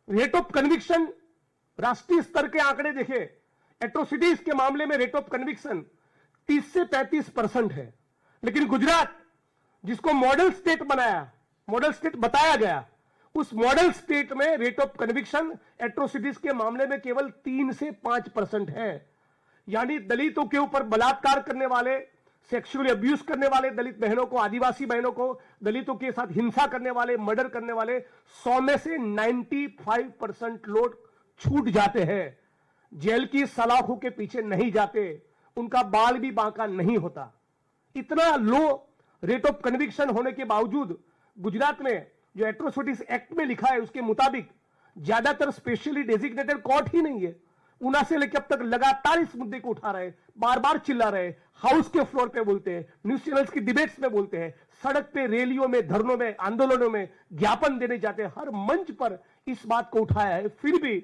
Rate of conviction, राष्ट्रीय स्तर के आंकड़े देखें, एट्रोसिटीज के मामले में रेट ऑफ कन्विक्शन 30 से 35% है। लेकिन गुजरात, जिसको मॉडल स्टेट बनाया, मॉडल स्टेट बताया गया, उस मॉडल स्टेट में रेट ऑफ कन्विक्शन एट्रोसिटीज के मामले में केवल 3 से 5% है। यानी दलितों के ऊपर बलात्कार करने वाले, सेक्सुअली अब्यूज करने वाले दलित बहनों को, आदिवासी बहनों को, दलितों के साथ हिंसा करने वाले, मर्डर करने वाले 100 में से 95% लोग छूट जाते हैं, जेल की सलाखों के पीछे नहीं जाते, उनका बाल भी बांका नहीं होता। इतना लो रेट ऑफ कन्विक्शन होने के बावजूद गुजरात में जो एट्रोसिटीज एक्ट में लिखा है उसके मुताबिक ज्यादातर स्पेशली डेजिग्नेटेड कोर्ट ही नहीं है। ऊना से लेकर अब तक लगातार इस मुद्दे को उठा रहे, बार बार चिल्ला रहे, हाउस के फ्लोर पे बोलते हैं, न्यूज चैनल्स की डिबेट्स में बोलते हैं, सड़क पे, रैलियों में, धरनों में, आंदोलनों में ज्ञापन देने जाते हैं, हर मंच पर इस बात को उठाया है। फिर भी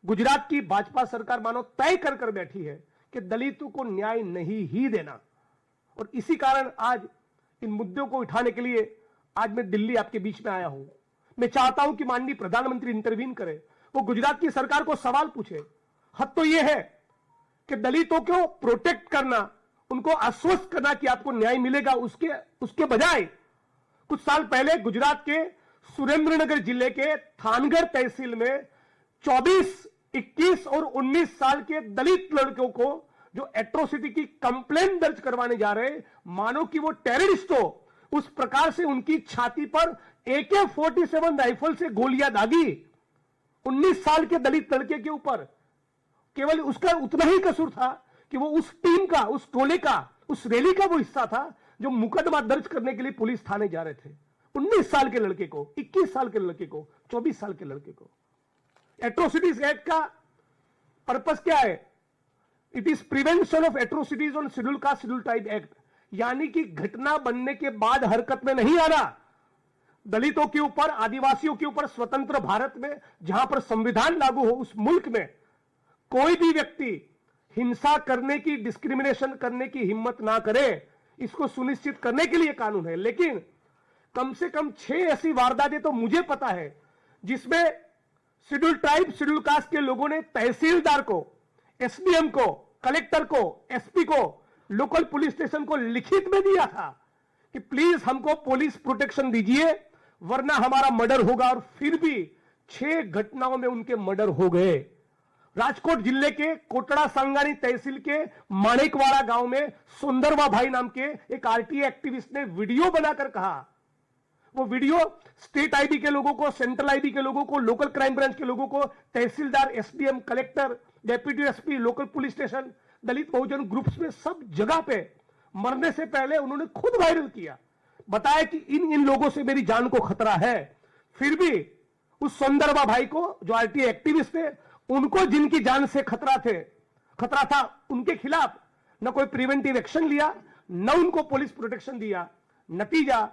गुजरात की भाजपा सरकार मानो तय कर कर बैठी है कि दलितों को न्याय नहीं ही देना। और इसी कारण आज इन मुद्दों को उठाने के लिए आज मैं दिल्ली आपके बीच में आया हूं। मैं चाहता हूं कि माननीय प्रधानमंत्री इंटरवीन करे, वो गुजरात की सरकार को सवाल पूछे। हद तो यह है कि दलितों को प्रोटेक्ट करना, उनको आश्वस्त करना कि आपको न्याय मिलेगा, उसके बजाय कुछ साल पहले गुजरात के सुरेंद्रनगर जिले के थानगढ़ तहसील में 24, 21 और 19 साल के दलित लड़कों को जो एट्रोसिटी की कंप्लेंट दर्ज करवाने जा रहे हैं, मानो कि वो टेररिस्ट हो, उस प्रकार से उनकी छाती पर AK-47 राइफल से गोलियां दागी 19 साल के दलित लड़के के ऊपर। केवल उसका उतना ही कसूर था कि वो उस टीम का, उस टोले का, उस रैली का वो हिस्सा था जो मुकदमा दर्ज करने के लिए पुलिस थाने जा रहे थे। 19 साल के लड़के को, 21 साल के लड़के को, 24 साल के लड़के को। एट्रोसिटीज एक्ट का पर्पस क्या है? It is prevention of atrocities on schedule caste schedule tribe act, यानी कि घटना बनने के बाद हरकत में नहीं आना। दलितों के ऊपर, आदिवासियों के ऊपर स्वतंत्र भारत में जहां पर संविधान लागू हो, उस मुल्क में कोई भी व्यक्ति हिंसा करने की, डिस्क्रिमिनेशन करने की हिम्मत ना करे, इसको सुनिश्चित करने के लिए कानून है। लेकिन कम से कम 6 ऐसी वारदातें तो मुझे पता है जिसमें शेड्यूल ट्राइब, शेड्यूल कास्ट के लोगों ने तहसीलदार को, SDM को, कलेक्टर को, SP को, लोकल पुलिस स्टेशन को लिखित में दिया था कि प्लीज हमको पुलिस प्रोटेक्शन दीजिए वरना हमारा मर्डर होगा। और फिर भी 6 घटनाओं में उनके मर्डर हो गए। राजकोट जिले के कोटड़ा सांगानी तहसील के माणिकवाड़ा गांव में सुंदरवा भाई नाम के एक RTA एक्टिविस्ट ने वीडियो बनाकर कहा, वो वीडियो स्टेट IB के लोगों को, सेंट्रल IB के लोगों को, लोकल क्राइम ब्रांच के लोगों को, tehsildar, SDM, collector, deputy SP, local police station, Dalit Bahujan groups में सब जगह पे मरने से पहले उन्होंने खुद वायरल किया, बताया कि इन लोगों से मेरी जान को खतरा है। फिर भी उस सुंदरवा भाई को, जो RTA एक्टिविस्ट थे, उनको जिनकी जान से खतरा था, उनके खिलाफ न कोई प्रिवेंटिव एक्शन लिया, न उनको पुलिस प्रोटेक्शन दिया। नतीजा,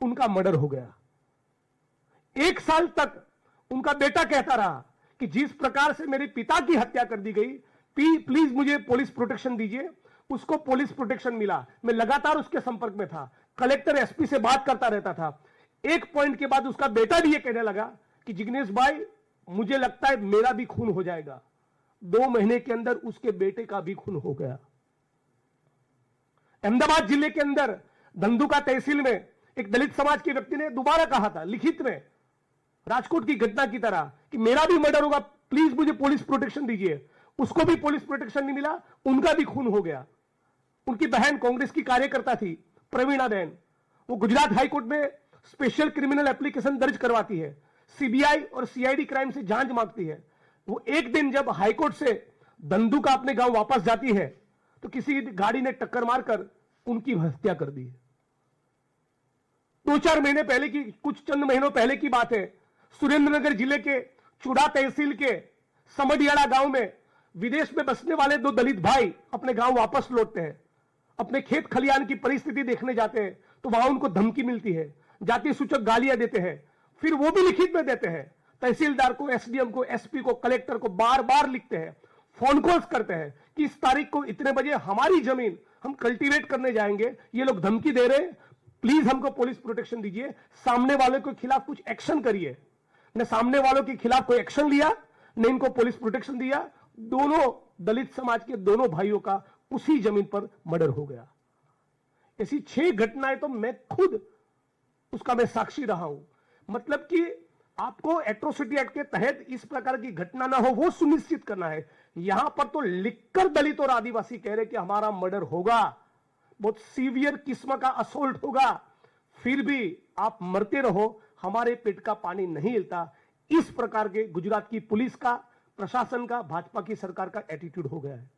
उनका मर्डर हो गया। 1 साल तक उनका बेटा कहता रहा कि जिस प्रकार से मेरे पिता की हत्या कर दी गई, प्लीज मुझे पुलिस प्रोटेक्शन दीजिए। उसको पुलिस प्रोटेक्शन मिला। मैं लगातार उसके संपर्क में था, कलेक्टर, SP से बात करता रहता था। एक पॉइंट के बाद उसका बेटा भी ये कहने लगा कि जिग्नेश भाई, मुझे लगता है मेरा भी खून हो जाएगा। 2 महीने के अंदर उसके बेटे का भी खून हो गया। अहमदाबाद जिले के अंदर धंधुका तहसील में एक दलित समाज के व्यक्ति ने दोबारा कहा था लिखित में, राजकोट की घटना की तरह, कि मेरा भी मर्डर होगा, प्लीज मुझे पुलिस प्रोटेक्शन दीजिए। उसको भी पुलिस प्रोटेक्शन नहीं मिला, उनका भी खून हो गया। उनकी बहन कांग्रेस की कार्यकर्ता थी, प्रवीणा बहन, वो गुजरात हाईकोर्ट में स्पेशल क्रिमिनल एप्लीकेशन दर्ज करवाती है, CBI और CID क्राइम से जांच मांगती है। वो एक दिन जब हाईकोर्ट से धंधुका अपने गांव वापस जाती है तो किसी गाड़ी ने टक्कर मारकर उनकी हत्या कर दी है। 2-4 महीने पहले की, कुछ चंद महीनों पहले की बात है, सुरेंद्रनगर जिले के चुड़ा तहसील के समडियाड़ा गांव में विदेश में बसने वाले 2 दलित भाई अपने गांव वापस लौटते हैं। अपने खेत खलियान की परिस्थिति देखने जाते हैं तो वहां उनको धमकी मिलती है, जाति सूचक गालियां देते हैं। फिर वो भी लिखित में देते हैं, तहसीलदार को, SDM को, SP को, कलेक्टर को बार बार लिखते हैं, फोन कॉल्स करते हैं कि इस तारीख को इतने बजे हमारी जमीन हम कल्टीवेट करने जाएंगे, ये लोग धमकी दे रहे हैं, प्लीज हमको पुलिस प्रोटेक्शन दीजिए, सामने वाले के खिलाफ कुछ एक्शन करिए। न सामने वालों के खिलाफ कोई एक्शन लिया, न इनको पुलिस प्रोटेक्शन दिया। दोनों दलित समाज के दोनों भाइयों का उसी जमीन पर मर्डर हो गया। ऐसी 6 घटनाएं तो मैं खुद उसका मैं साक्षी रहा हूं। मतलब कि आपको एट्रोसिटी एक्ट के तहत इस प्रकार की घटना ना हो वो सुनिश्चित करना है। यहां पर तो लिखकर दलित और आदिवासी कह रहे कि हमारा मर्डर होगा, बहुत सीवियर किस्म का असोल्ट होगा, फिर भी आप मरते रहो, हमारे पेट का पानी नहीं हिलता। इस प्रकार के गुजरात की पुलिस का, प्रशासन का, भाजपा की सरकार का एटीट्यूड हो गया है।